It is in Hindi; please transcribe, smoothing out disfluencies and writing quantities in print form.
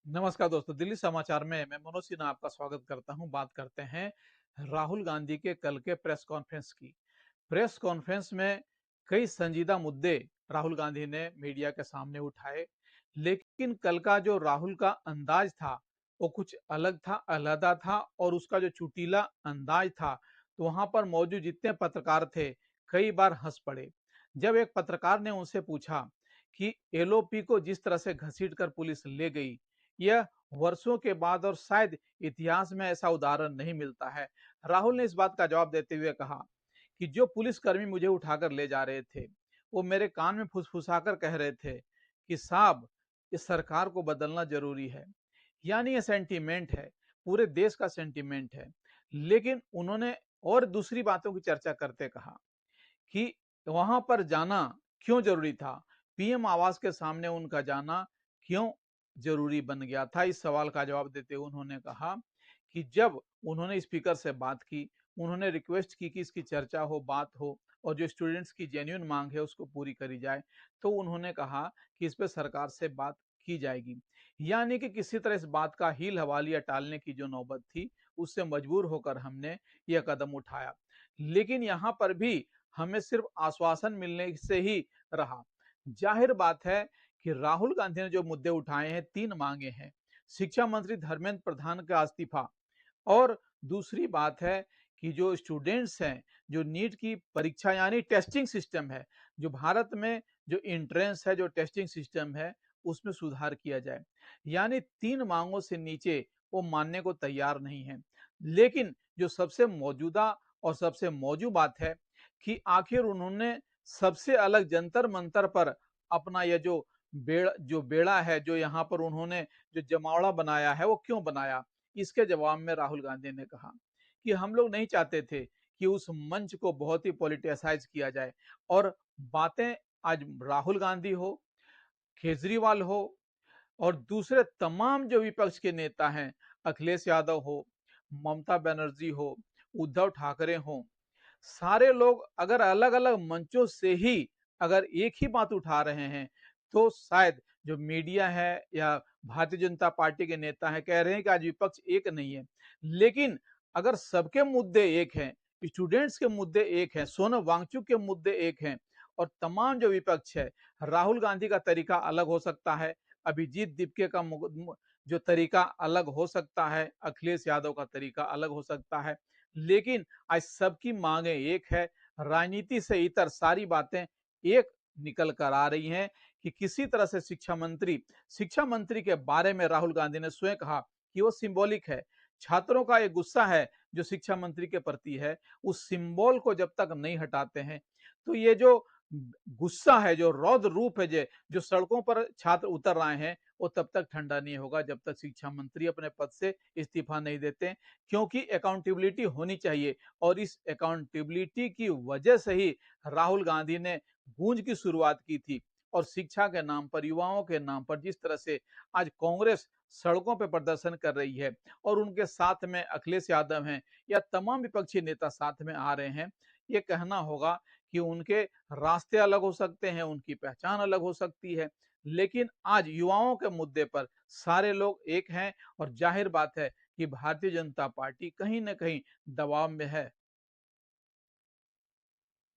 नमस्कार दोस्तों, दिल्ली समाचार में मैं मनोज सिन्हा आपका स्वागत करता हूं। बात करते हैं राहुल गांधी के कल के प्रेस कॉन्फ्रेंस की। प्रेस कॉन्फ्रेंस में कई संजीदा मुद्दे राहुल गांधी ने मीडिया के सामने उठाए, लेकिन कल का जो राहुल का अंदाज था वो कुछ अलग था, अलहदा था और उसका जो चुटीला अंदाज था, तो वहां पर मौजूद जितने पत्रकार थे कई बार हंस पड़े। जब एक पत्रकार ने उनसे पूछा कि एलओपी को जिस तरह से घसीट कर पुलिस ले गई, यह वर्षों के बाद और शायद इतिहास में ऐसा उदाहरण नहीं मिलता है। राहुल ने इस बात का जवाब देते हुए कहा कि जो पुलिसकर्मी मुझे उठाकर ले जा रहे थे, वो मेरे कान में फुसफुसाकर कह रहे थे कि साहब, इस सरकार को बदलना जरूरी है। यानी ये सेंटीमेंट है, पूरे देश का सेंटीमेंट है। लेकिन उन्होंने और दूसरी बातों की चर्चा करते कहा कि वहां पर जाना क्यों जरूरी था, पीएम आवास के सामने उनका जाना क्यों जरूरी बन गया था। इस सवाल का जवाब देते हुए उन्होंने कहा कि जब उन्होंने स्पीकर से बात की, उन्होंने रिक्वेस्ट की कि इसकी चर्चा हो, बात हो और जो स्टूडेंट्स की जेन्युइन मांग है उसको पूरी करी जाए, तो उन्होंने कहा कि इस पर सरकार से बात की जाएगी। यानी कि किसी तरह इस बात का हील हवालिया टालने की जो नौबत थी, उससे मजबूर होकर हमने यह कदम उठाया। लेकिन यहां पर भी हमें सिर्फ आश्वासन मिलने से ही रहा। जाहिर बात है कि राहुल गांधी ने जो मुद्दे उठाए हैं, तीन मांगे हैं। शिक्षा मंत्री धर्मेंद्र प्रधान का इस्तीफा, और दूसरी बात है कि जो स्टूडेंट्स हैं, जो नीट की परीक्षा यानी टेस्टिंग सिस्टम है, जो भारत में जो एंट्रेंस है, जो टेस्टिंग सिस्टम है, उसमें सुधार किया जाए। यानी तीन मांगों से नीचे वो मानने को तैयार नहीं है। लेकिन जो सबसे मौजूदा और सबसे मौजू बात है कि आखिर उन्होंने सबसे अलग जंतर मंतर पर अपना यह जो बेड़ा है, जो यहाँ पर उन्होंने जो जमावड़ा बनाया है, वो क्यों बनाया। इसके जवाब में राहुल गांधी ने कहा कि हम लोग नहीं चाहते थे कि उस मंच को बहुत ही पॉलिटिसाइज किया जाए, और बातें आज राहुल गांधी हो, केजरीवाल हो और दूसरे तमाम जो विपक्ष के नेता हैं, अखिलेश यादव हो, ममता बनर्जी हो, उद्धव ठाकरे हो, सारे लोग अगर अलग अलग मंचों से ही अगर एक ही बात उठा रहे हैं, तो शायद जो मीडिया है या भारतीय जनता पार्टी के नेता हैं कह रहे हैं कि आज विपक्ष एक नहीं है। लेकिन अगर सबके मुद्दे एक हैं, स्टूडेंट्स के मुद्दे एक हैं, सोनम वांगचुक के मुद्दे एक हैं, और तमाम जो विपक्ष है, राहुल गांधी का तरीका अलग हो सकता है, अभिजीत दीपके का जो तरीका अलग हो सकता है, अखिलेश यादव का तरीका अलग हो सकता है, लेकिन आज सबकी मांगे एक है। राजनीति से इतर सारी बातें एक निकल कर आ रही हैं कि किसी तरह से शिक्षा मंत्री के बारे में राहुल गांधी ने स्वयं कहा कि वो सिंबॉलिक है। छात्रों का एक गुस्सा है जो शिक्षा मंत्री के प्रति है, उस सिंबल को जब तक नहीं हटाते हैं, तो ये जो गुस्सा है, जो रौद्र रूप है, जो सड़कों पर छात्र उतर रहे हैं, वो तब तक ठंडा नहीं होगा जब तक शिक्षा मंत्री अपने पद से इस्तीफा नहीं देते। क्योंकि अकाउंटेबिलिटी होनी चाहिए, और इस अकाउंटेबिलिटी की वजह से ही राहुल गांधी ने गूंज की शुरुआत की थी। और शिक्षा के नाम पर, युवाओं के नाम पर जिस तरह से आज कांग्रेस सड़कों पर प्रदर्शन कर रही है और उनके साथ में अखिलेश यादव हैं या तमाम विपक्षी नेता साथ में आ रहे हैं, ये कहना होगा कि उनके रास्ते अलग हो सकते हैं, उनकी पहचान अलग हो सकती है, लेकिन आज युवाओं के मुद्दे पर सारे लोग एक हैं। और जाहिर बात है कि भारतीय जनता पार्टी कहीं ना कहीं दबाव में है।